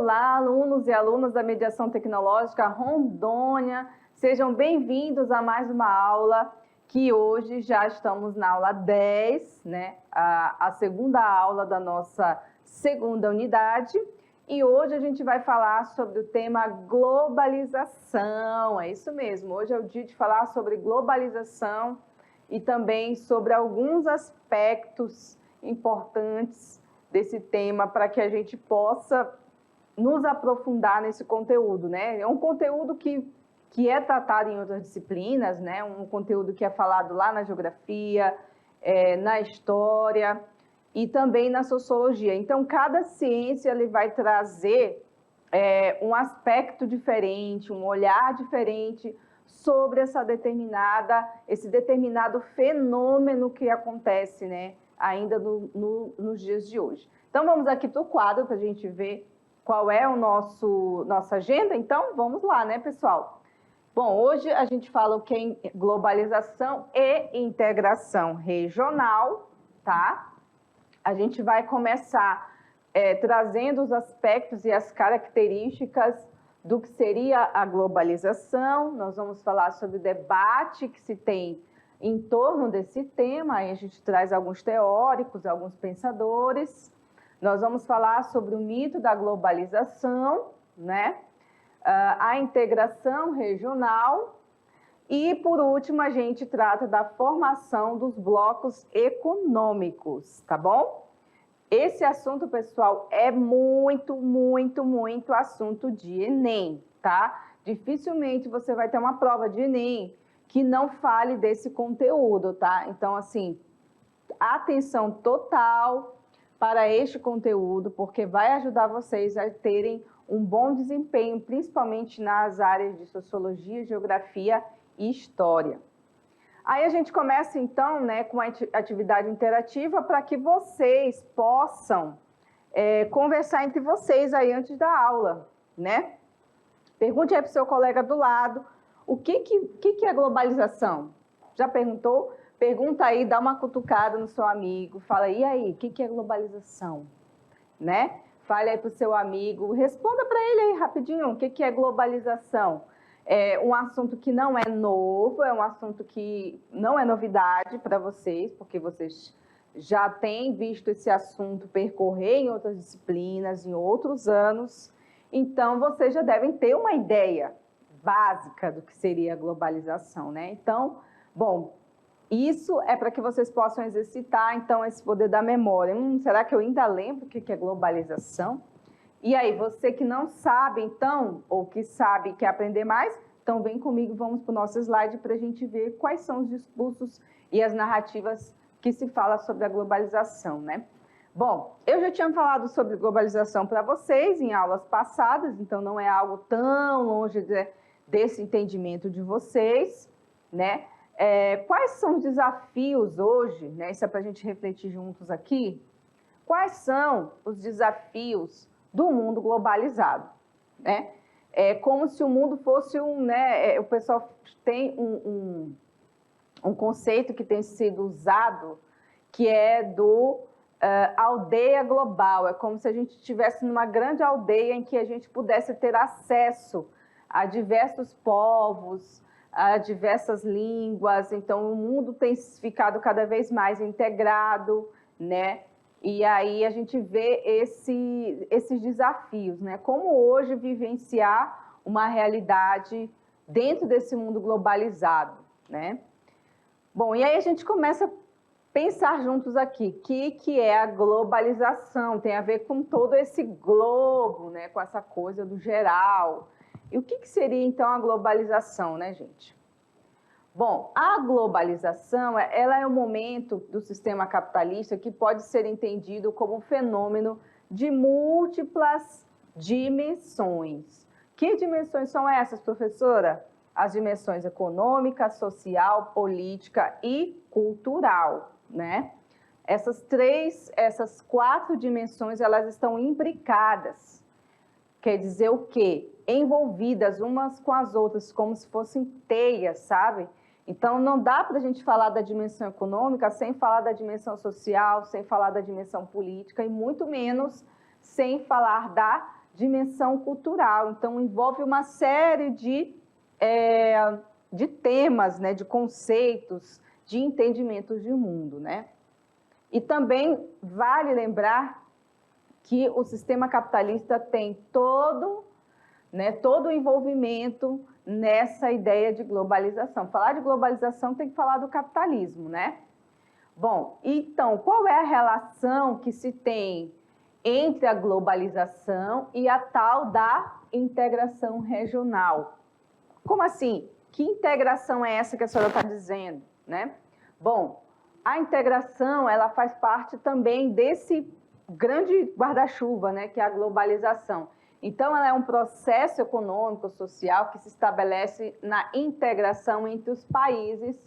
Olá, alunos e alunas da Mediação Tecnológica Rondônia, sejam bem-vindos a mais uma aula, que hoje já estamos na aula 10, né? A segunda aula da nossa segunda unidade, e hoje a gente vai falar sobre o tema globalização, é isso mesmo, hoje é o dia de falar sobre globalização e também sobre alguns aspectos importantes desse tema para que a gente possa nos aprofundar nesse conteúdo, né? É um conteúdo que é tratado em outras disciplinas, né? Um conteúdo que é falado lá na geografia, na história e também na sociologia. Então, cada ciência ele vai trazer um aspecto diferente, um olhar diferente sobre esse determinado fenômeno que acontece, né? Ainda nos dias de hoje. Então, vamos aqui para o quadro para a gente ver qual é nossa agenda. Então, vamos lá, né, pessoal? Bom, hoje a gente fala o que é globalização e integração regional, tá? A gente vai começar trazendo os aspectos e as características do que seria a globalização. Nós vamos falar sobre o debate que se tem em torno desse tema, aí a gente traz alguns teóricos, alguns pensadores. Nós vamos falar sobre o mito da globalização, né? A integração regional e, por último, a gente trata da formação dos blocos econômicos, tá bom? Esse assunto, pessoal, é muito, muito, muito assunto de Enem, tá? Dificilmente você vai ter uma prova de Enem que não fale desse conteúdo, tá? Então, assim, atenção total para este conteúdo, porque vai ajudar vocês a terem um bom desempenho, principalmente nas áreas de sociologia, geografia e história. Aí a gente começa, então, né, com a atividade interativa para que vocês possam conversar entre vocês aí antes da aula, né? Pergunte aí para o seu colega do lado, o que é globalização? Já perguntou? Pergunta aí, dá uma cutucada no seu amigo, fala, e aí, o que é globalização? Né? Fale aí para o seu amigo, responda para ele aí rapidinho, o que é globalização? É um assunto que não é novo, é um assunto que não é novidade para vocês, porque vocês já têm visto esse assunto percorrer em outras disciplinas, em outros anos, então vocês já devem ter uma ideia básica do que seria a globalização, né? Então, bom, isso é para que vocês possam exercitar, então, esse poder da memória. Será que eu ainda lembro o que é globalização? E aí, você que não sabe, então, ou que sabe e quer aprender mais, então vem comigo, vamos para o nosso slide para a gente ver quais são os discursos e as narrativas que se fala sobre a globalização, né? Bom, eu já tinha falado sobre globalização para vocês em aulas passadas, então não é algo tão longe desse entendimento de vocês, né? Quais são os desafios hoje, né? Isso é para a gente refletir juntos aqui. Quais são os desafios do mundo globalizado, né? É como se o mundo fosse né? O pessoal tem um conceito que tem sido usado, que é do aldeia global. É como se a gente estivesse numa grande aldeia em que a gente pudesse ter acesso a diversos povos, a diversas línguas, então o mundo tem ficado cada vez mais integrado, né? E aí a gente vê esses desafios, né? Como hoje vivenciar uma realidade dentro desse mundo globalizado, né? Bom, e aí a gente começa a pensar juntos aqui, o que é a globalização? Tem a ver com todo esse globo, né? Com essa coisa do geral. E o que seria, então, a globalização, né, gente? Bom, a globalização, ela é um momento do sistema capitalista que pode ser entendido como um fenômeno de múltiplas dimensões. Que dimensões são essas, professora? As dimensões econômica, social, política e cultural, né? Essas 4 dimensões, elas estão imbricadas. Quer dizer o quê? Envolvidas umas com as outras, como se fossem teias, sabe? Então, não dá para a gente falar da dimensão econômica sem falar da dimensão social, sem falar da dimensão política e muito menos sem falar da dimensão cultural. Então, envolve uma série de temas, né, de conceitos, de entendimentos de mundo, né? E também vale lembrar que o sistema capitalista tem todo o envolvimento nessa ideia de globalização. Falar de globalização tem que falar do capitalismo, né? Bom, então, qual é a relação que se tem entre a globalização e a tal da integração regional? Como assim? Que integração é essa que a senhora está dizendo, né? Bom, a integração, ela faz parte também desse grande guarda-chuva, né, que é a globalização. Então, ela é um processo econômico, social, que se estabelece na integração entre os países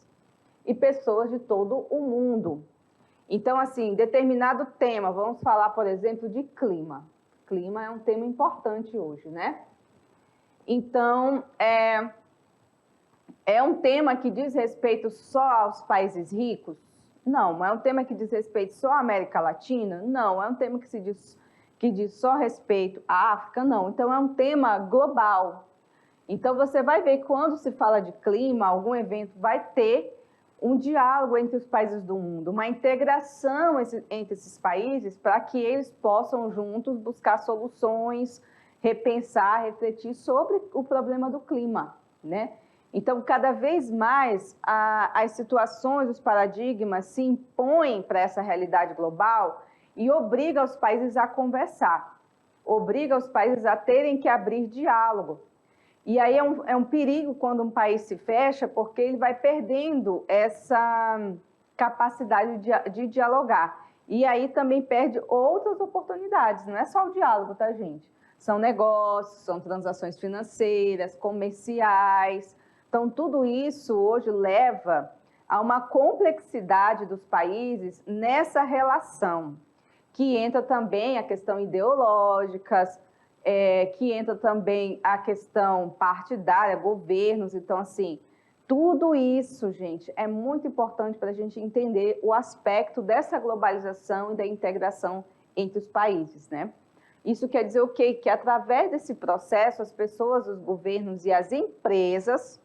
e pessoas de todo o mundo. Então, assim, determinado tema, vamos falar, por exemplo, de clima. Clima é um tema importante hoje, né? Então, é um tema que diz respeito só aos países ricos? Não. É um tema que diz respeito só à América Latina? Não. É um tema que diz só respeito à África? Não. Então, é um tema global. Então, você vai ver que quando se fala de clima, algum evento vai ter um diálogo entre os países do mundo, uma integração entre esses países para que eles possam juntos buscar soluções, repensar, refletir sobre o problema do clima, né? Então, cada vez mais, as situações, os paradigmas se impõem para essa realidade global e obriga os países a conversar, obriga os países a terem que abrir diálogo. E aí é um perigo quando um país se fecha, porque ele vai perdendo essa capacidade de dialogar. E aí também perde outras oportunidades, não é só o diálogo, tá, gente? São negócios, são transações financeiras, comerciais. Então, tudo isso hoje leva a uma complexidade dos países nessa relação, que entra também a questão ideológica, que entra também a questão partidária, governos. Então, assim, tudo isso, gente, é muito importante para a gente entender o aspecto dessa globalização e da integração entre os países, né? Isso quer dizer o quê? Que através desse processo, as pessoas, os governos e as empresas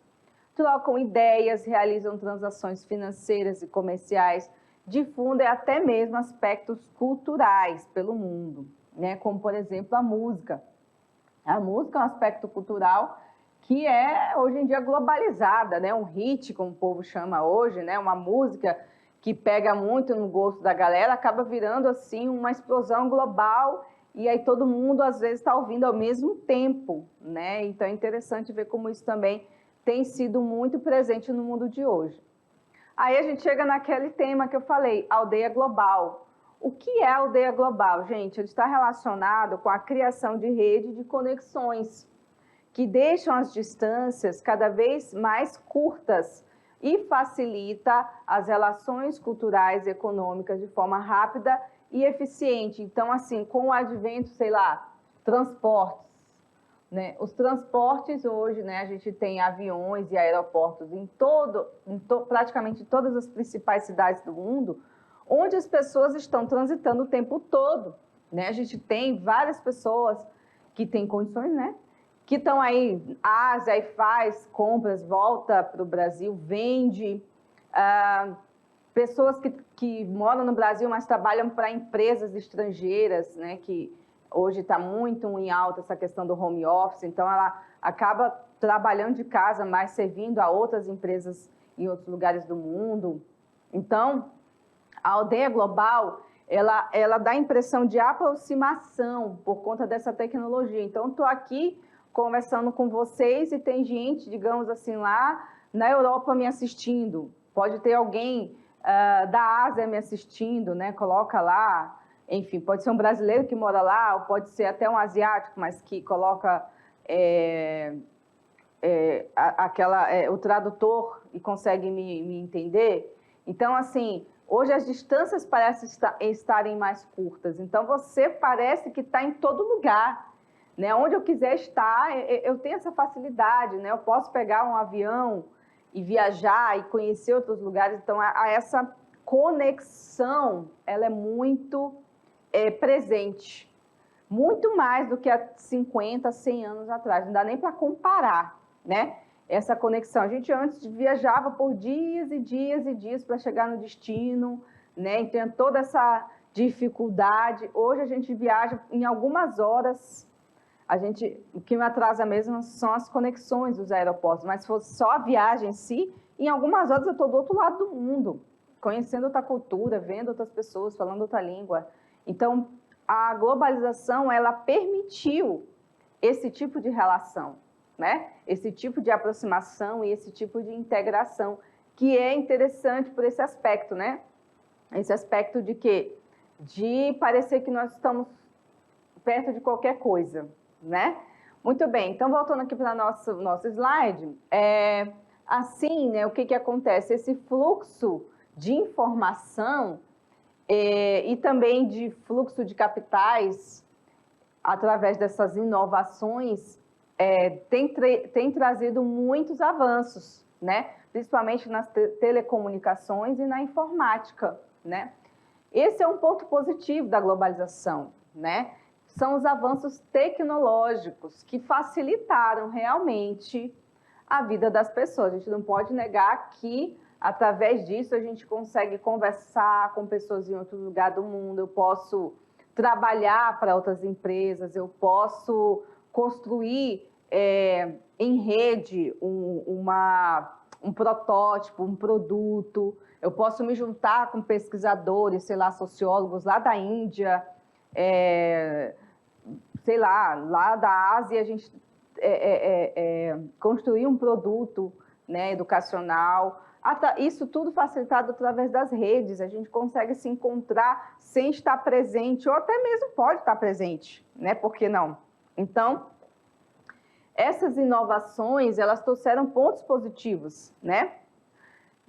trocam ideias, realizam transações financeiras e comerciais, difundem até mesmo aspectos culturais pelo mundo, né? Como, por exemplo, a música. A música é um aspecto cultural que é, hoje em dia, globalizada, né? Um hit, como o povo chama hoje, né? Uma música que pega muito no gosto da galera, acaba virando, assim, uma explosão global, e aí todo mundo, às vezes, está ouvindo ao mesmo tempo, né? Então, é interessante ver como isso também tem sido muito presente no mundo de hoje. Aí a gente chega naquele tema que eu falei, aldeia global. O que é aldeia global, gente? Ele está relacionado com a criação de rede de conexões que deixam as distâncias cada vez mais curtas e facilita as relações culturais e econômicas de forma rápida e eficiente. Então, assim, com o advento, sei lá, transportes, né? Os transportes hoje, né, a gente tem aviões e aeroportos em praticamente todas as principais cidades do mundo, onde as pessoas estão transitando o tempo todo, né? A gente tem várias pessoas que têm condições, né? Que estão aí, Ásia, e faz compras, volta para o Brasil, vende. Pessoas que moram no Brasil, mas trabalham para empresas estrangeiras, né? Que hoje está muito em alta essa questão do home office, então ela acaba trabalhando de casa, mas servindo a outras empresas em outros lugares do mundo. Então, a aldeia global, ela dá a impressão de aproximação por conta dessa tecnologia. Então, estou aqui conversando com vocês e tem gente, digamos assim, lá na Europa me assistindo. Pode ter alguém da Ásia me assistindo, né? Coloca lá, enfim, pode ser um brasileiro que mora lá, ou pode ser até um asiático, mas que coloca o tradutor e consegue me entender. Então, assim, hoje as distâncias parecem estarem mais curtas, então você parece que está em todo lugar, né? Onde eu quiser estar, eu tenho essa facilidade, né? Eu posso pegar um avião e viajar e conhecer outros lugares, então essa conexão, ela é muito presente. muito mais do que há 50, 100 anos atrás. Não dá nem para comparar, né? Essa conexão. A gente antes viajava por dias e dias e dias para chegar no destino, né? E tinha toda essa dificuldade. Hoje a gente viaja em algumas horas. O que me atrasa mesmo são as conexões dos aeroportos, mas se fosse só a viagem em si, em algumas horas eu estou do outro lado do mundo, conhecendo outra cultura, vendo outras pessoas, falando outra língua. Então, a globalização, ela permitiu esse tipo de relação, né? Esse tipo de aproximação e esse tipo de integração, que é interessante por esse aspecto, né? Esse aspecto de quê? De parecer que nós estamos perto de qualquer coisa, né? Muito bem, então voltando aqui para o nosso slide, assim, né, o que acontece? Esse fluxo de informação e também de fluxo de capitais, através dessas inovações, tem trazido muitos avanços, né? Principalmente nas telecomunicações e na informática, né? Esse é um ponto positivo da globalização, né? São os avanços tecnológicos que facilitaram realmente a vida das pessoas. A gente não pode negar que, através disso, a gente consegue conversar com pessoas em outro lugar do mundo, eu posso trabalhar para outras empresas, eu posso construir em rede um protótipo, um produto, eu posso me juntar com pesquisadores, sei lá, sociólogos lá da Índia, sei lá da Ásia, a gente construir um produto, né, educacional. Isso tudo facilitado através das redes, a gente consegue se encontrar sem estar presente, ou até mesmo pode estar presente, né? Por que não? Então, essas inovações, elas trouxeram pontos positivos, né?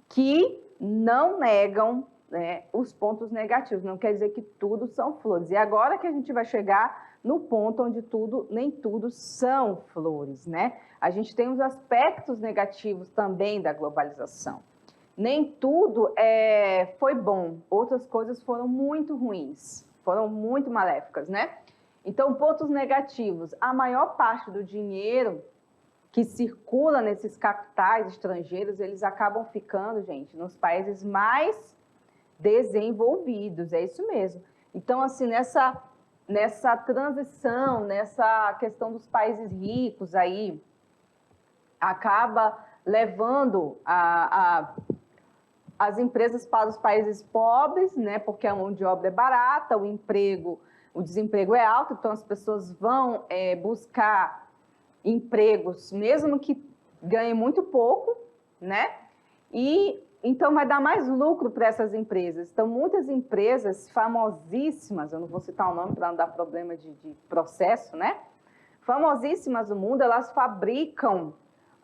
Que não negam, né, os pontos negativos, não quer dizer que tudo são flores. E agora que a gente vai chegar no ponto onde nem tudo são flores, né? A gente tem os aspectos negativos também da globalização. Nem tudo foi bom, outras coisas foram muito ruins, foram muito maléficas, né? Então, pontos negativos, a maior parte do dinheiro que circula nesses capitais estrangeiros, eles acabam ficando, gente, nos países mais desenvolvidos, é isso mesmo. Então, assim, nessa transição, nessa questão dos países ricos aí, acaba levando as empresas para os países pobres, né? Porque a mão de obra é barata, o desemprego é alto, então as pessoas vão buscar empregos, mesmo que ganhem muito pouco, né? E então vai dar mais lucro para essas empresas. Então, muitas empresas famosíssimas, eu não vou citar o nome para não dar problema de processo, né? Famosíssimas do mundo, elas fabricam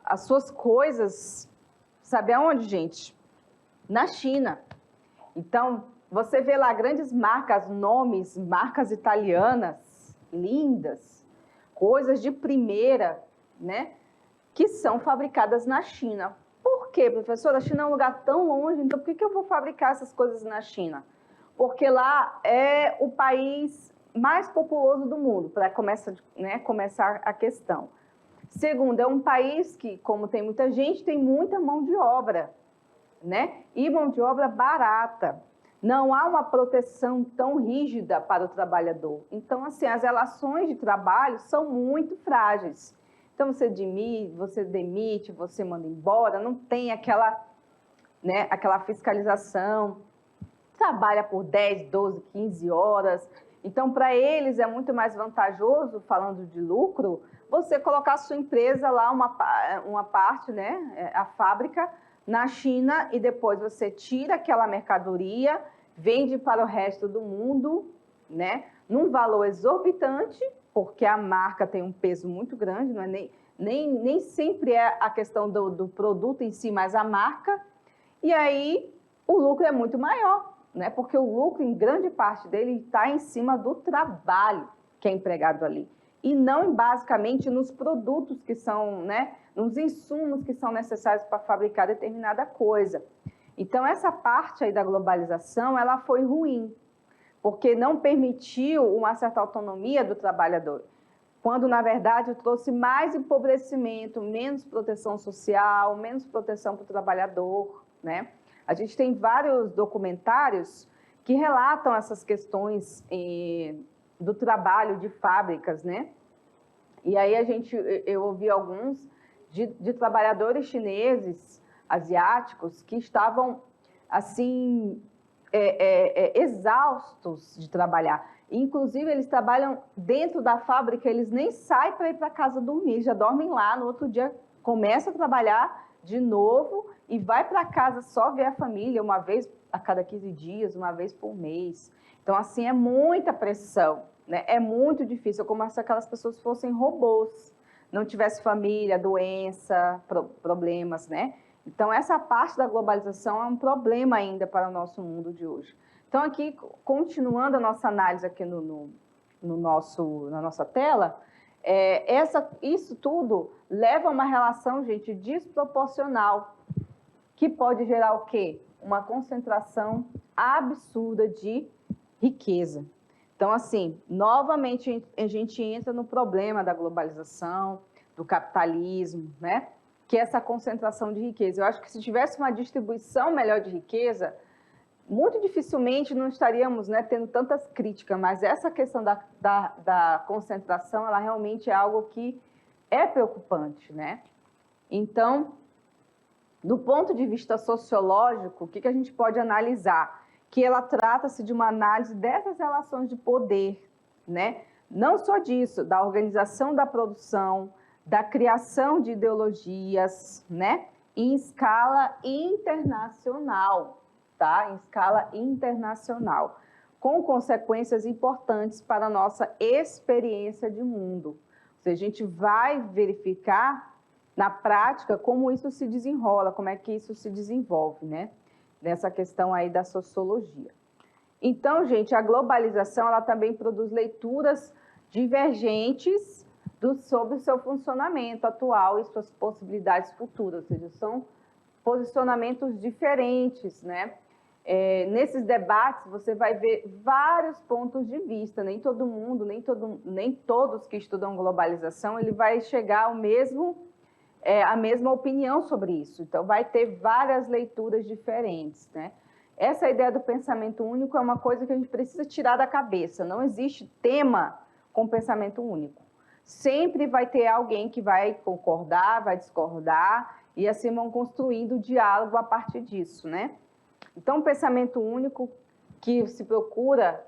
as suas coisas, sabe aonde, gente? Na China. Então, você vê lá grandes marcas, nomes, marcas italianas, lindas, coisas de primeira, né? Que são fabricadas na China. Por quê, professora? A China é um lugar tão longe, então por que eu vou fabricar essas coisas na China? Porque lá é o país mais populoso do mundo, para começar a questão. Segundo, é um país que, como tem muita gente, tem muita mão de obra, né? E mão de obra barata. Não há uma proteção tão rígida para o trabalhador. Então, assim, as relações de trabalho são muito frágeis. Então, você demite, você manda embora, não tem aquela fiscalização, trabalha por 10, 12, 15 horas. Então, para eles é muito mais vantajoso, falando de lucro, você colocar a sua empresa lá, uma parte, né, a fábrica, na China, e depois você tira aquela mercadoria, vende para o resto do mundo, né, num valor exorbitante, porque a marca tem um peso muito grande, não é nem sempre é a questão do produto em si, mas a marca, e aí o lucro é muito maior, né? Porque o lucro, em grande parte dele, está em cima do trabalho que é empregado ali, e não basicamente nos produtos que são, né, nos insumos que são necessários para fabricar determinada coisa. Então, essa parte aí da globalização, ela foi ruim, porque não permitiu uma certa autonomia do trabalhador, quando, na verdade, trouxe mais empobrecimento, menos proteção social, menos proteção para o trabalhador, né? A gente tem vários documentários que relatam essas questões do trabalho de fábricas, né? E aí eu ouvi alguns de trabalhadores chineses, asiáticos, que estavam, assim, exaustos de trabalhar. Inclusive, eles trabalham dentro da fábrica, eles nem saem para ir para casa dormir, já dormem lá, no outro dia começam a trabalhar de novo e vai para casa só ver a família uma vez a cada 15 dias, uma vez por mês. Então, assim, é muita pressão, né? É muito difícil, é como se aquelas pessoas fossem robôs, não tivesse família, doença, problemas, né? Então, essa parte da globalização é um problema ainda para o nosso mundo de hoje. Então, aqui, continuando a nossa análise aqui na nossa tela, isso tudo leva a uma relação, gente, desproporcional, que pode gerar o quê? Uma concentração absurda de riqueza. Então, assim, novamente, a gente entra no problema da globalização, do capitalismo, né? Que é essa concentração de riqueza. Eu acho que se tivesse uma distribuição melhor de riqueza, muito dificilmente não estaríamos, né, tendo tantas críticas, mas essa questão da concentração, ela realmente é algo que é preocupante, né? Então, do ponto de vista sociológico, o que a gente pode analisar? Que ela trata-se de uma análise dessas relações de poder, né? Não só disso, da organização da produção, da criação de ideologias, né? Em escala internacional, tá? Em escala internacional, com consequências importantes para a nossa experiência de mundo. Ou seja, a gente vai verificar na prática como isso se desenrola, como é que isso se desenvolve, né? Nessa questão aí da sociologia. Então, gente, a globalização, ela também produz leituras divergentes sobre o seu funcionamento atual e suas possibilidades futuras, ou seja, são posicionamentos diferentes, né? Nesses debates, você vai ver vários pontos de vista, nem todo mundo, nem todos que estudam globalização, ele vai chegar ao a mesma opinião sobre isso. Então, vai ter várias leituras diferentes, né? Essa ideia do pensamento único é uma coisa que a gente precisa tirar da cabeça. Não existe tema com pensamento único. Sempre vai ter alguém que vai concordar, vai discordar, e assim vão construindo diálogo a partir disso, né? Então, o pensamento único que se procura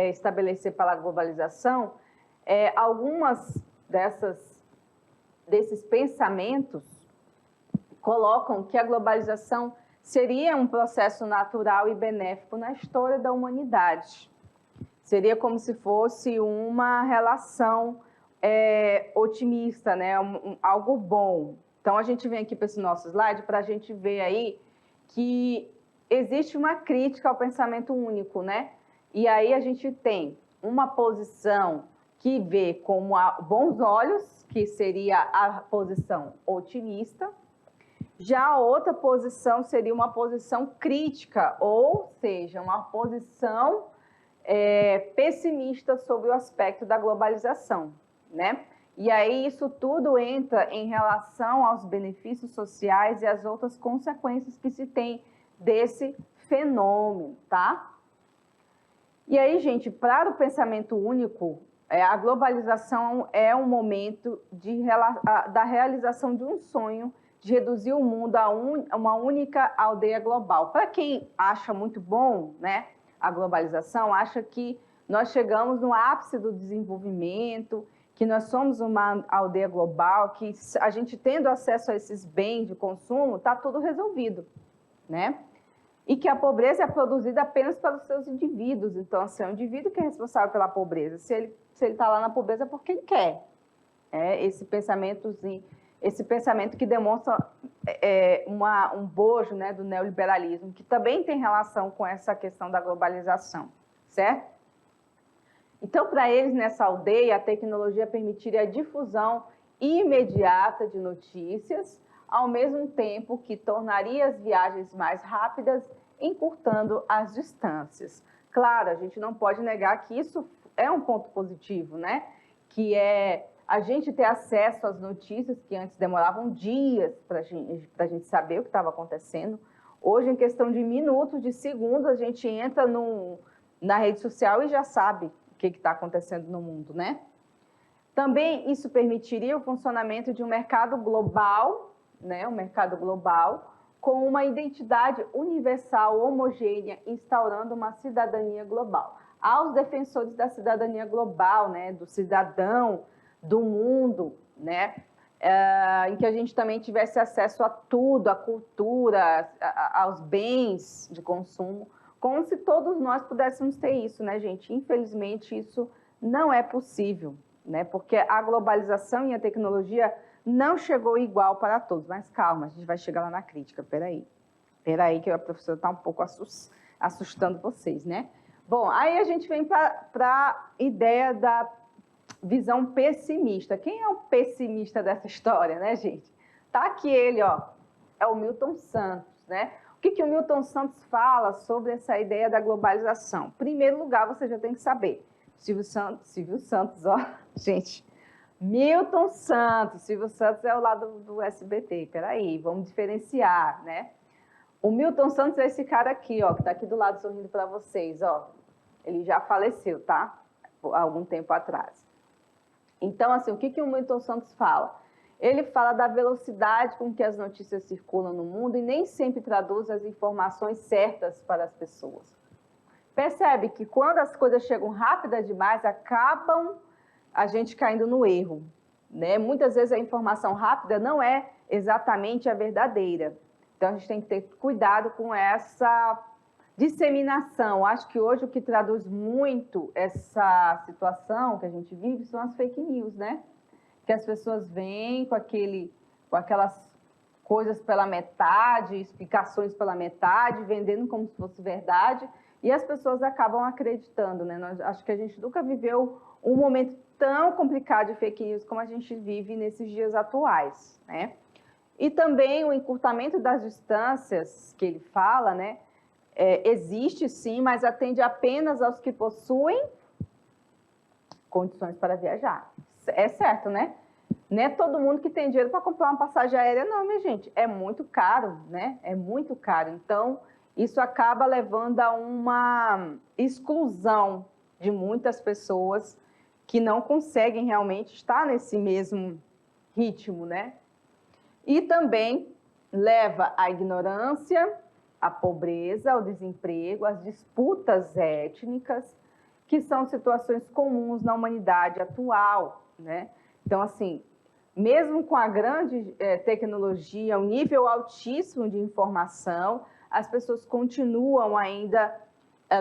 estabelecer para a globalização, algumas desses pensamentos colocam que a globalização seria um processo natural e benéfico na história da humanidade. Seria como se fosse uma relação otimista, né? Algo bom. Então, a gente vem aqui para esse nosso slide para a gente ver aí que existe uma crítica ao pensamento único, né? E aí a gente tem uma posição que vê com bons olhos, que seria a posição otimista. Já a outra posição seria uma posição crítica, ou seja, uma posição pessimista sobre o aspecto da globalização, né? E aí isso tudo entra em relação aos benefícios sociais e as outras consequências que se tem desse fenômeno, tá? E aí, gente, para o pensamento único, a globalização é um momento da realização de um sonho de reduzir o mundo a uma única aldeia global. Para quem acha muito bom, né, a globalização, acha que nós chegamos no ápice do desenvolvimento, que nós somos uma aldeia global, que a gente tendo acesso a esses bens de consumo, está tudo resolvido, né? E que a pobreza é produzida apenas para os seus indivíduos. Então, assim, é o indivíduo que é responsável pela pobreza. Se ele está lá na pobreza é porque ele quer. Esse pensamento que demonstra um bojo, né, do neoliberalismo, que também tem relação com essa questão da globalização, certo? Então, para eles, nessa aldeia, a tecnologia permitiria a difusão imediata de notícias, ao mesmo tempo que tornaria as viagens mais rápidas, encurtando as distâncias. claro, a gente não pode negar que isso é um ponto positivo, né? Que é a gente ter acesso às notícias que antes demoravam dias para a gente saber o que estava acontecendo. Hoje, em questão de minutos, de segundos, a gente entra na rede social e já sabe o que está acontecendo no mundo, né? Também isso permitiria o funcionamento de um mercado global, né? Um mercado global com uma identidade universal, homogênea, instaurando uma cidadania global. Aos defensores da cidadania global, né? Do cidadão, do mundo, né? Em que a gente também tivesse acesso a tudo, à cultura, aos bens de consumo, como se todos nós pudéssemos ter isso, né, gente? Infelizmente, isso não é possível, né? Porque a globalização e a tecnologia não chegou igual para todos. Mas calma, a gente vai chegar lá na crítica, peraí que a professora está um pouco assustando vocês, né? Bom, aí a gente vem para a ideia da visão pessimista. Quem é o pessimista dessa história, né, gente? Tá aqui ele, ó, é o Milton Santos, né? O que o Milton Santos fala sobre essa ideia da globalização? Em primeiro lugar, você já tem que saber. Silvio Santos, ó, gente, Milton Santos, Silvio Santos é o lado do SBT, peraí, vamos diferenciar, né? O Milton Santos é esse cara aqui, ó, que tá aqui do lado sorrindo para vocês, ó. Ele já faleceu, tá? Há algum tempo atrás. Então, assim, o que o Milton Santos fala? Ele fala da velocidade com que as notícias circulam no mundo e nem sempre traduz as informações certas para as pessoas. Percebe que quando as coisas chegam rápidas demais, acabam a gente caindo no erro, né? Muitas vezes a informação rápida não é exatamente a verdadeira. Então, a gente tem que ter cuidado com essa disseminação. Acho que hoje o que traduz muito essa situação que a gente vive são as fake news, né? Que as pessoas vêm com aquelas coisas pela metade, explicações pela metade, vendendo como se fosse verdade, e as pessoas acabam acreditando, né? Acho que a gente nunca viveu um momento tão complicado de fake news como a gente vive nesses dias atuais, né? E também o encurtamento das distâncias que ele fala, né? Existe sim, mas atende apenas aos que possuem condições para viajar. É certo, né? Não é todo mundo que tem dinheiro para comprar uma passagem aérea, não, minha gente. É muito caro, né? É muito caro. Então, isso acaba levando a uma exclusão de muitas pessoas que não conseguem realmente estar nesse mesmo ritmo, né? E também leva à ignorância, à pobreza, ao desemprego, às disputas étnicas, que são situações comuns na humanidade atual, né? Então, assim, mesmo com a grande tecnologia, um nível altíssimo de informação, as pessoas continuam ainda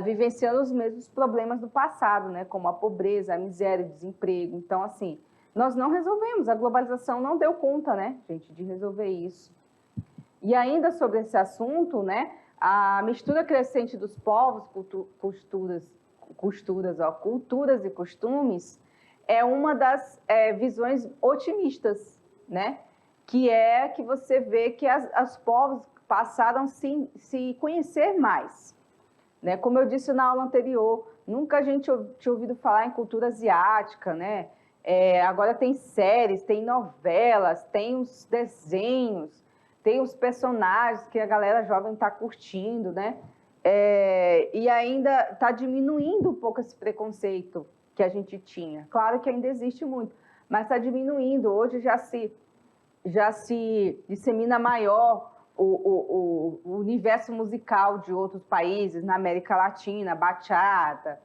vivenciando os mesmos problemas do passado, né? Como a pobreza, a miséria, o desemprego. Então, assim, nós não resolvemos, a globalização não deu conta, né, gente, de resolver isso. E ainda sobre esse assunto, né, a mistura crescente dos povos, culturas e costumes é uma das visões otimistas, né, que é que você vê que os povos passaram a se conhecer mais, né, como eu disse na aula anterior, nunca a gente tinha ouvido falar em cultura asiática, né, agora tem séries, tem novelas, tem os desenhos, tem os personagens que a galera jovem está curtindo, né? E ainda está diminuindo um pouco esse preconceito que a gente tinha. Claro que ainda existe muito, mas está diminuindo. Hoje já se dissemina maior o universo musical de outros países, na América Latina, bachata.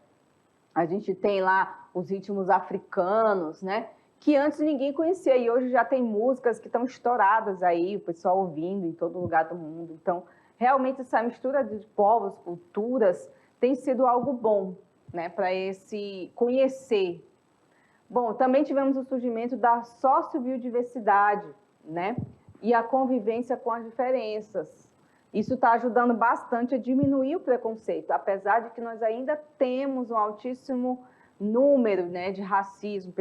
A gente tem lá os ritmos africanos, né? Que antes ninguém conhecia e hoje já tem músicas que estão estouradas aí, o pessoal ouvindo em todo lugar do mundo. Então, realmente essa mistura de povos, culturas, tem sido algo bom, né? Para esse conhecer. Bom, também tivemos o surgimento da sociobiodiversidade, né? E a convivência com as diferenças. Isso está ajudando bastante a diminuir o preconceito, apesar de que nós ainda temos um altíssimo número, né, de racismo,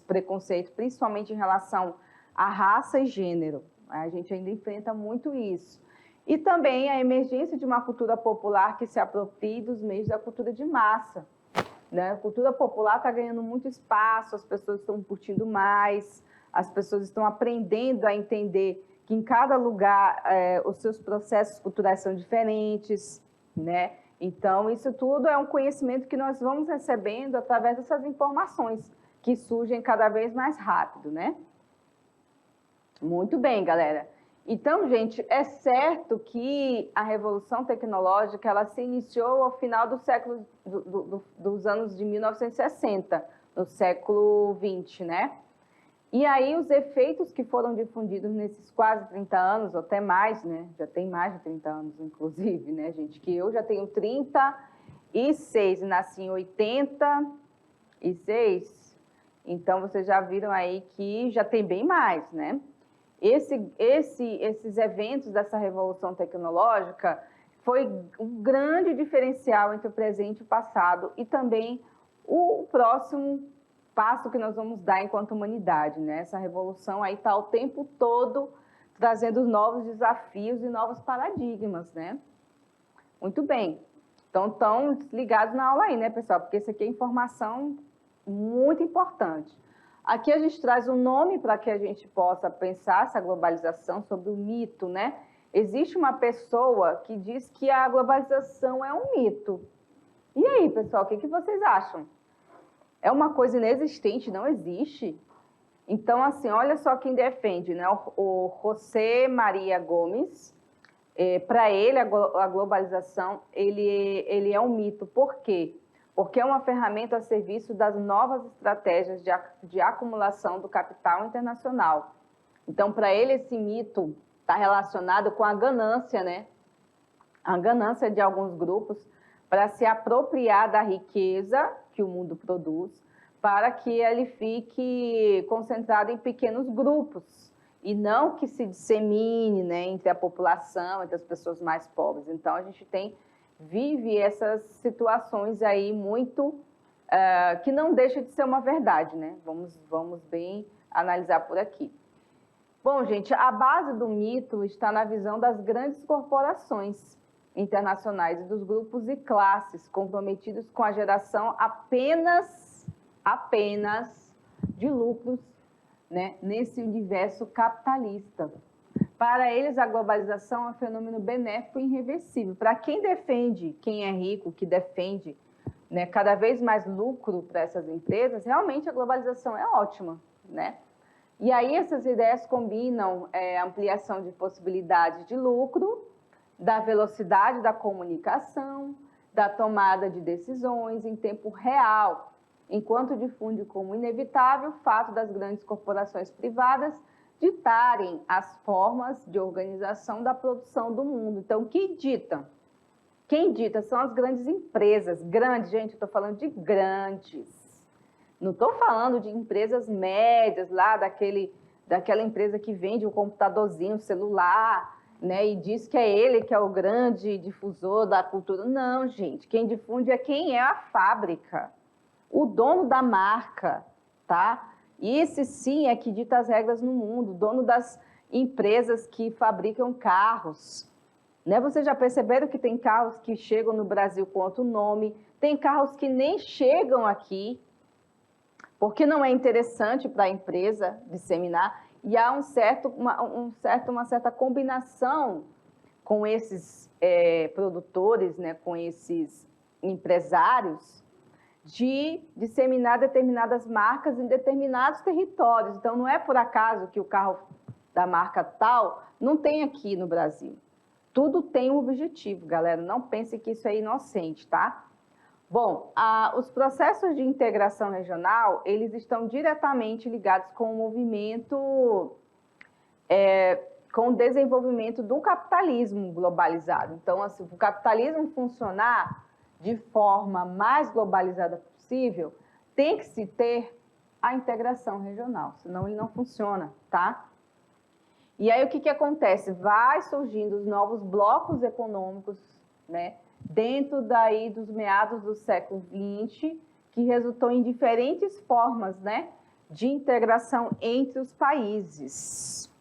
preconceito, principalmente em relação à raça e gênero. A gente ainda enfrenta muito isso. E também a emergência de uma cultura popular que se aproprie dos meios da cultura de massa. Né? A cultura popular está ganhando muito espaço, as pessoas estão curtindo mais, as pessoas estão aprendendo a entender que em cada lugar os seus processos culturais são diferentes, né? Então, isso tudo é um conhecimento que nós vamos recebendo através dessas informações que surgem cada vez mais rápido, né? Muito bem, galera. Então, gente, é certo que a revolução tecnológica ela se iniciou ao final do século dos anos de 1960, no século 20, né? E aí os efeitos que foram difundidos nesses quase 30 anos, ou até mais, né? Já tem mais de 30 anos, inclusive, né, gente? Que eu já tenho 36 e nasci em 86. Então, vocês já viram aí que já tem bem mais, né? Esses eventos dessa revolução tecnológica foi um grande diferencial entre o presente e o passado e também o próximo passo que nós vamos dar enquanto humanidade, né? Essa revolução aí está o tempo todo trazendo novos desafios e novos paradigmas, né? Muito bem. Então, estão ligados na aula aí, né, pessoal? Porque isso aqui é informação muito importante. Aqui a gente traz um nome para que a gente possa pensar essa globalização sobre o mito, né? Existe uma pessoa que diz que a globalização é um mito. E aí, pessoal, o que vocês acham? É uma coisa inexistente, não existe? Então, assim, olha só quem defende, né? O José Maria Gomes, para ele, a globalização, ele é um mito. Por quê? Porque é uma ferramenta a serviço das novas estratégias de acumulação do capital internacional. Então, para ele, esse mito está relacionado com a ganância, né? A ganância de alguns grupos para se apropriar da riqueza que o mundo produz, para que ele fique concentrado em pequenos grupos, e não que se dissemine, né, entre a população, entre as pessoas mais pobres. Então, a gente vive essas situações aí muito, que não deixa de ser uma verdade, né? Vamos bem analisar por aqui. Bom, gente, a base do mito está na visão das grandes corporações internacionais e dos grupos e classes comprometidos com a geração apenas de lucros, né, nesse universo capitalista. Para eles, a globalização é um fenômeno benéfico e irreversível. Para quem defende, quem é rico, que defende, né, cada vez mais lucro para essas empresas, realmente a globalização é ótima, né? E aí essas ideias combinam a ampliação de possibilidades de lucro, da velocidade da comunicação, da tomada de decisões em tempo real, enquanto difunde como inevitável o fato das grandes corporações privadas ditarem as formas de organização da produção do mundo. Então, quem dita são as grandes empresas. Grandes, gente, eu estou falando de grandes. Não estou falando de empresas médias, lá daquela empresa que vende um computadorzinho, um celular, né, e diz que é ele que é o grande difusor da cultura. Não, gente, quem difunde é quem é a fábrica, o dono da marca, tá? E esse sim é que dita as regras no mundo, dono das empresas que fabricam carros. Né? Vocês já perceberam que tem carros que chegam no Brasil com outro nome, tem carros que nem chegam aqui, porque não é interessante para a empresa disseminar, e há uma certa combinação com esses produtores, né, com esses empresários, de disseminar determinadas marcas em determinados territórios. Então, não é por acaso que o carro da marca tal não tem aqui no Brasil. Tudo tem um objetivo, galera. Não pense que isso é inocente, tá? Bom, os processos de integração regional, eles estão diretamente ligados com o movimento, com o desenvolvimento do capitalismo globalizado. Então, assim, o capitalismo funcionar de forma mais globalizada possível, tem que se ter a integração regional, senão ele não funciona, tá? E aí o que acontece? Vai surgindo os novos blocos econômicos, né, dentro daí dos meados do século XX, que resultou em diferentes formas, né, de integração entre os países.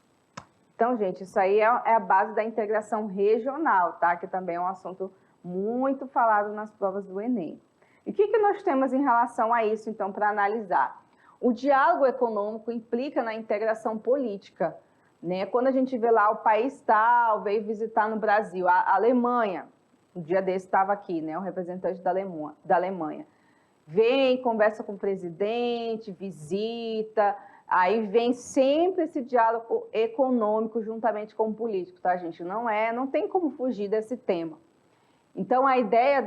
Então, gente, isso aí é a base da integração regional, tá? Que também é um assunto muito falado nas provas do Enem. E o que nós temos em relação a isso, então, para analisar? O diálogo econômico implica na integração política, né? Quando a gente vê lá o país tal, veio visitar no Brasil, a Alemanha, um dia desse estava aqui, né? O representante da Alemanha. Vem, conversa com o presidente, visita, aí vem sempre esse diálogo econômico juntamente com o político, tá, gente? Não tem como fugir desse tema. Então, a ideia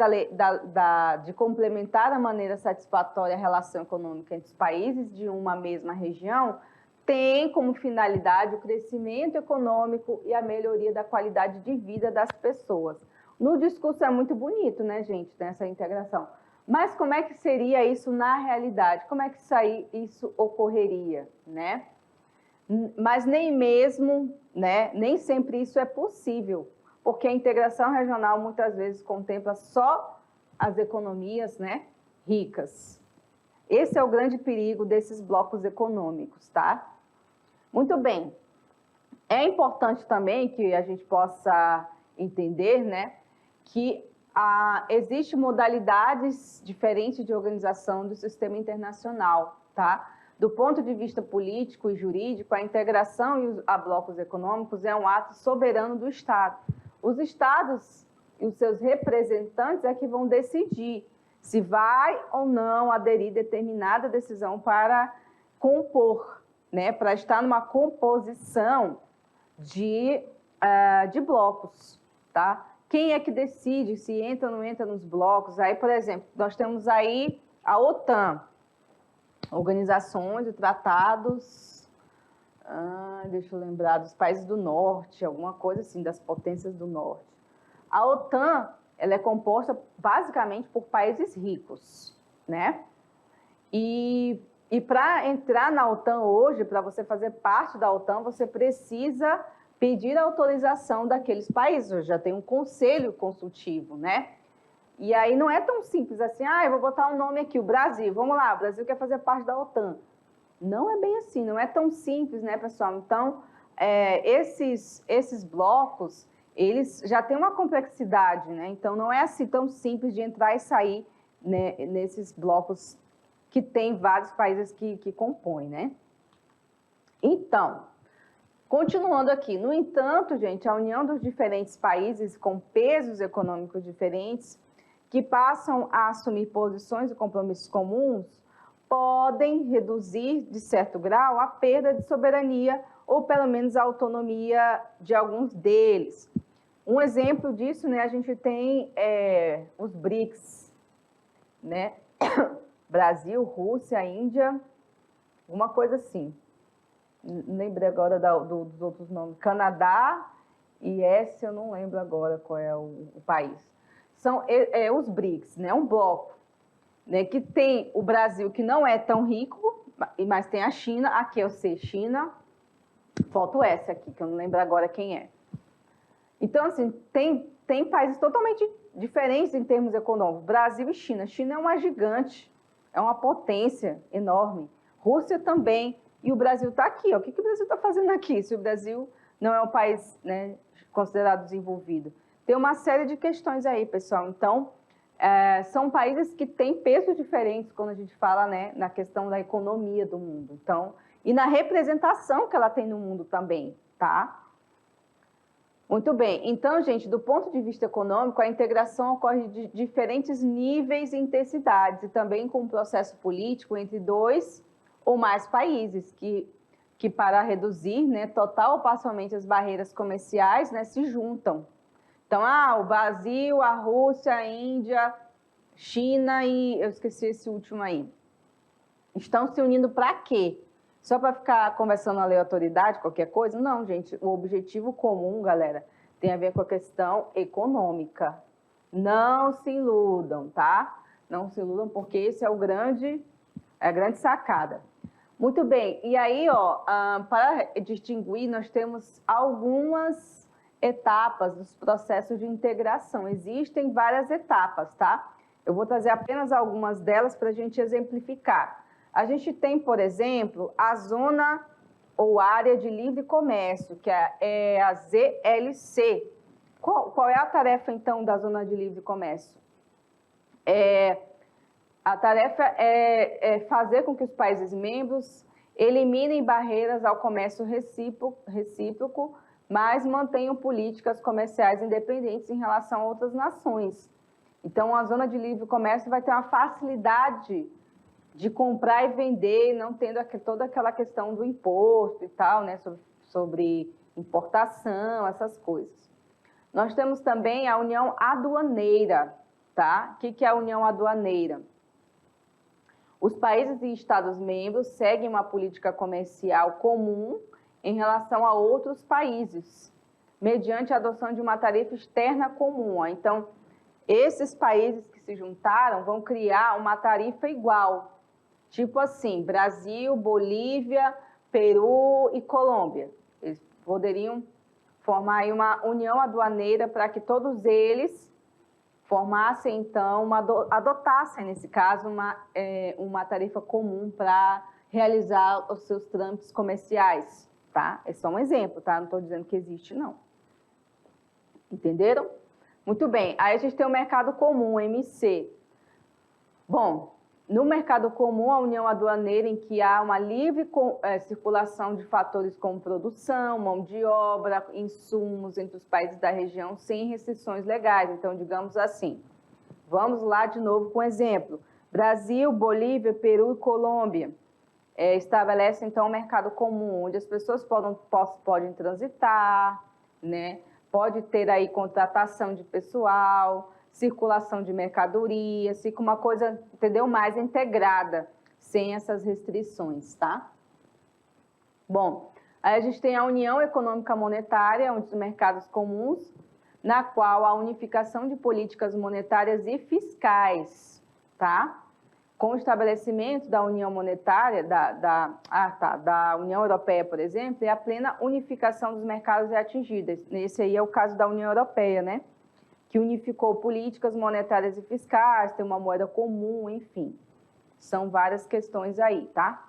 de complementar a maneira satisfatória a relação econômica entre os países de uma mesma região tem como finalidade o crescimento econômico e a melhoria da qualidade de vida das pessoas. No discurso é muito bonito, né, gente, nessa integração. Mas como é que seria isso na realidade? Como é que isso ocorreria, né? Mas nem mesmo, né, nem sempre isso é possível, porque a integração regional muitas vezes contempla só as economias, né, ricas. Esse é o grande perigo desses blocos econômicos, tá? Muito bem. É importante também que a gente possa entender, né, que existem modalidades diferentes de organização do sistema internacional, tá? Do ponto de vista político e jurídico, a integração a blocos econômicos é um ato soberano do Estado. Os Estados e os seus representantes é que vão decidir se vai ou não aderir determinada decisão para compor, né? Para estar numa composição de blocos, tá? Quem é que decide se entra ou não entra nos blocos? Aí, por exemplo, nós temos aí a OTAN, Organizações de Tratados, deixa eu lembrar, dos países do norte, alguma coisa assim, das potências do norte. A OTAN, ela é composta basicamente por países ricos, né? E para entrar na OTAN hoje, para você fazer parte da OTAN, você precisa pedir a autorização daqueles países, já tem um conselho consultivo, né? E aí não é tão simples assim, eu vou botar um nome aqui, o Brasil, vamos lá, o Brasil quer fazer parte da OTAN. Não é bem assim, não é tão simples, né, pessoal? Então, esses blocos, eles já têm uma complexidade, né? Então, não é assim tão simples de entrar e sair, né, nesses blocos que tem vários países que compõem, né? Então, continuando aqui, no entanto, gente, a união dos diferentes países com pesos econômicos diferentes, que passam a assumir posições e compromissos comuns, podem reduzir, de certo grau, a perda de soberania ou, pelo menos, a autonomia de alguns deles. Um exemplo disso, né, a gente tem os BRICS, né? Brasil, Rússia, Índia, uma coisa assim. Não lembrei agora dos outros nomes. Canadá e esse eu não lembro agora qual é o país. São os BRICS, né? Um bloco, né? Que tem o Brasil, que não é tão rico, mas tem a China. Aqui eu sei China. Falta o S aqui, que eu não lembro agora quem é. Então, assim, tem países totalmente diferentes em termos econômicos. Brasil e China. China é uma gigante, é uma potência enorme. Rússia também. E o Brasil está aqui. Ó. O que o Brasil está fazendo aqui, se o Brasil não é um país, né, considerado desenvolvido? Tem uma série de questões aí, pessoal. Então, são países que têm pesos diferentes quando a gente fala, né, na questão da economia do mundo. Então, e na representação que ela tem no mundo também, tá? Muito bem. Então, gente, do ponto de vista econômico, a integração ocorre de diferentes níveis e intensidades, e também com um processo político entre dois ou mais países, que para reduzir, né, total ou parcialmente as barreiras comerciais, né, se juntam. Então, o Brasil, a Rússia, a Índia, China e... eu esqueci esse último aí. Estão se unindo para quê? Só para ficar conversando aleatoriedade, qualquer coisa? Não, gente. O objetivo comum, galera, tem a ver com a questão econômica. Não se iludam, tá? Não se iludam, porque esse é a grande sacada. Muito bem. E aí, para distinguir, nós temos algumas etapas dos processos de integração. Existem várias etapas, tá? Eu vou trazer apenas algumas delas para a gente exemplificar. A gente tem, por exemplo, a zona ou Área de Livre Comércio, que é a ZLC. Qual é a tarefa, então, da Zona de Livre Comércio? A tarefa é fazer com que os países membros eliminem barreiras ao comércio recíproco, mas mantenham políticas comerciais independentes em relação a outras nações. Então, a Zona de Livre Comércio vai ter uma facilidade de comprar e vender, não tendo toda aquela questão do imposto e tal, né, sobre importação, essas coisas. Nós temos também a União Aduaneira, tá? O que é a União Aduaneira? Os países e Estados-membros seguem uma política comercial comum em relação a outros países, mediante a adoção de uma tarifa externa comum. Então, esses países que se juntaram vão criar uma tarifa igual, tipo assim, Brasil, Bolívia, Peru e Colômbia. Eles poderiam formar aí uma união aduaneira para que todos eles formassem, então, adotassem, nesse caso, uma tarifa comum para realizar os seus trâmites comerciais, tá? É só um exemplo, tá? Não estou dizendo que existe, não. Entenderam? Muito bem. Aí a gente tem o mercado comum, MC. Bom, no mercado comum, a união aduaneira, em que há uma livre circulação de fatores como produção, mão de obra, insumos entre os países da região, sem restrições legais. Então, digamos assim, vamos lá de novo com exemplo. Brasil, Bolívia, Peru e Colômbia estabelecem, então, um mercado comum, onde as pessoas podem transitar, né? Pode ter aí contratação de pessoal, circulação de mercadorias, fica uma coisa, entendeu, mais integrada, sem essas restrições, tá? Bom, aí a gente tem a União Econômica Monetária, onde os mercados comuns, na qual a unificação de políticas monetárias e fiscais, tá? Com o estabelecimento da União Monetária, da União Europeia, por exemplo, e a plena unificação dos mercados é atingida. Esse aí é o caso da União Europeia, né? Que unificou políticas monetárias e fiscais, tem uma moeda comum, enfim. São várias questões aí, tá?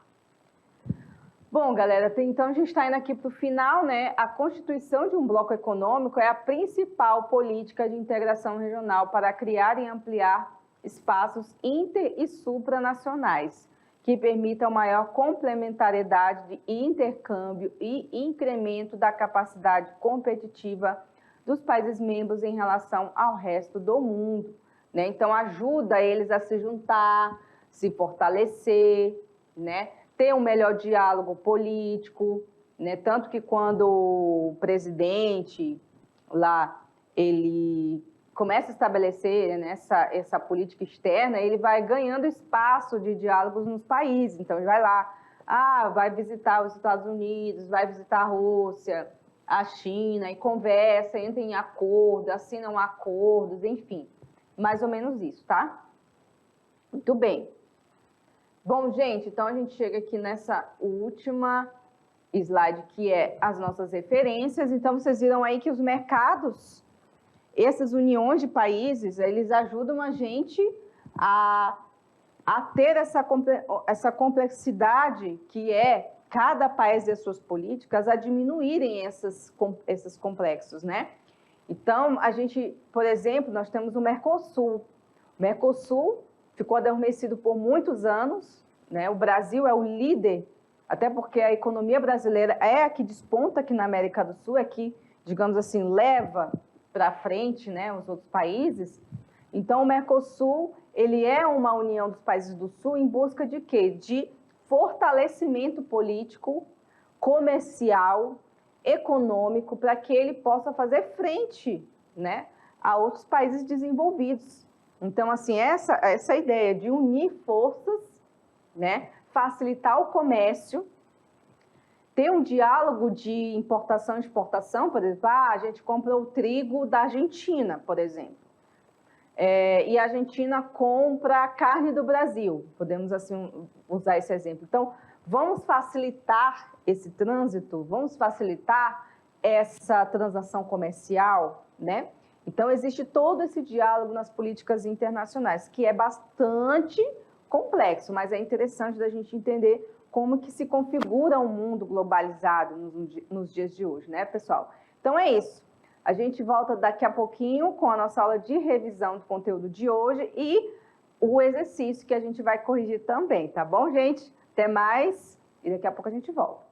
Bom, galera, então a gente está indo aqui para o final, né? A constituição de um bloco econômico é a principal política de integração regional para criar e ampliar espaços inter- e supranacionais, que permitam maior complementariedade de intercâmbio e incremento da capacidade competitiva dos países membros em relação ao resto do mundo, né? Então, ajuda eles a se juntar, se fortalecer, né? Ter um melhor diálogo político, né? Tanto que quando o presidente lá, ele começa a estabelecer, né, essa política externa, ele vai ganhando espaço de diálogos nos países. Então, ele vai lá, vai visitar os Estados Unidos, vai visitar a Rússia, a China, e conversa, entra em acordo, assinam acordos, enfim, mais ou menos isso, tá? Muito bem. Bom, gente, então a gente chega aqui nessa última slide, que é as nossas referências. Então, vocês viram aí que os mercados, essas uniões de países, eles ajudam a gente a ter essa complexidade que é cada país e as suas políticas a diminuírem esses complexos, né? Então, a gente, por exemplo, nós temos o Mercosul. O Mercosul ficou adormecido por muitos anos, né? O Brasil é o líder, até porque a economia brasileira é a que desponta aqui na América do Sul, é que, digamos assim, leva para frente, né, os outros países. Então, o Mercosul, ele é uma união dos países do Sul em busca de quê? De fortalecimento político, comercial, econômico, para que ele possa fazer frente, né, a outros países desenvolvidos. Então, assim, essa ideia de unir forças, né, facilitar o comércio, ter um diálogo de importação e exportação, por exemplo, a gente compra o trigo da Argentina, por exemplo, e a Argentina compra a carne do Brasil, podemos assim usar esse exemplo. Então, vamos facilitar esse trânsito, vamos facilitar essa transação comercial, né? Então, existe todo esse diálogo nas políticas internacionais, que é bastante complexo, mas é interessante da gente entender como que se configura um mundo globalizado nos dias de hoje, né, pessoal? Então é isso. A gente volta daqui a pouquinho com a nossa aula de revisão do conteúdo de hoje e o exercício que a gente vai corrigir também, tá bom, gente? Até mais e daqui a pouco a gente volta.